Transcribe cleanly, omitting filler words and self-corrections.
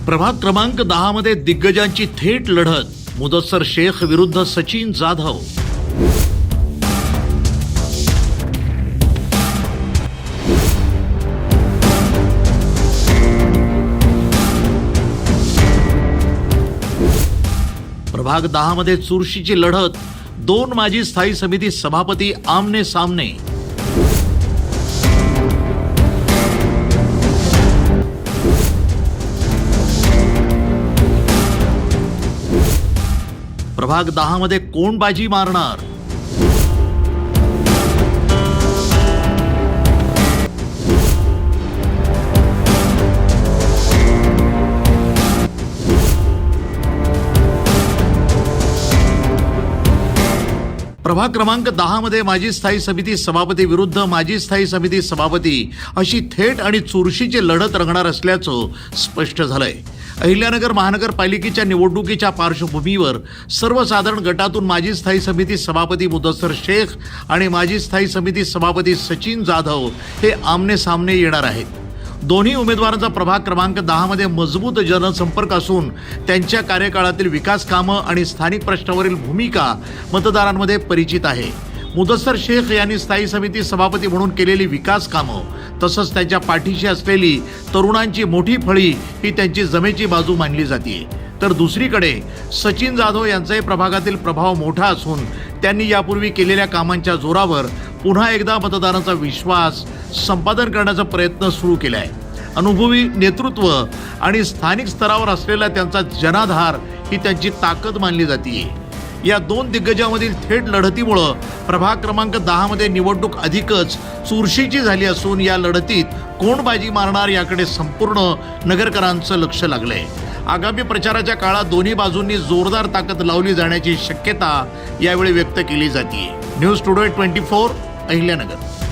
प्रभाग क्रमांक 10 मध्ये दिग्गजांची थेट लढत, मुदस्सर शेख विरुद्ध सचिन जाधव। प्रभाग 10 मध्ये चुरशीची लढत, दोन माजी स्थायी समिती सभापती आमने सामने। प्रभाग 10 मध्ये कोण बाजी मारणार? प्रभाग क्रमांक 10 मध्ये माजी स्थायी समिती सभापती विरुद्ध माजी स्थायी समिती सभापती अशी थेट आणि चुरशीची लढत रंगणार असल्याचं स्पष्ट झालंय। अहिल्यानगर महानगरपालिकेच्या निवडणुकीच्या पार्श्वभूमीवर सर्वसाधारण गटातून माजी स्थायी समिती सभापती मुदस्सर शेख आणि माजी स्थायी समिती सभापती सचिन जाधव हे आमने सामने येणार आहेत। दोन्ही उमेदवारांचा प्रभाग क्रमांक 10 मध्ये मजबूत जनसंपर्क असून त्यांच्या कार्यकाळातील विकास कामं आणि स्थानिक प्रश्नावरील भूमिका मतदारांमध्ये परिचित आहे। मुदस्सर शेख यांनी स्थायी समिती सभापती म्हणून केलेली विकास कामं तसंच त्यांच्या पाठीशी असलेली तरुणांची मोठी फळी ही त्यांची जमेची बाजू मानली जाते। तर दुसरीकडे सचिन जाधव यांचाही प्रभागातील प्रभाव मोठा असून त्यांनी यापूर्वी केलेल्या कामांच्या जोरावर पुन्हा एकदा मतदारांचा विश्वास संपादन करण्याचा प्रयत्न सुरू केला आहे। अनुभवी नेतृत्व आणि स्थानिक स्तरावर असलेला त्यांचा जनाधार ही त्यांची ताकद मानली जाते। या दोन दिग्गजांमधील थेट लढतीमुळे प्रभाग क्रमांक 10 मध्ये निवडणूक अधिकच चुरशीची झाली असून या लढतीत कोण बाजी मारणार याकडे संपूर्ण नगरकरांचं लक्ष लागलंय। आगामी प्रचाराच्या काळात दोन्ही बाजूंनी जोरदार ताकद लावली जाण्याची शक्यता यावेळी व्यक्त केली जाते। News today 24 Ahilyanagar.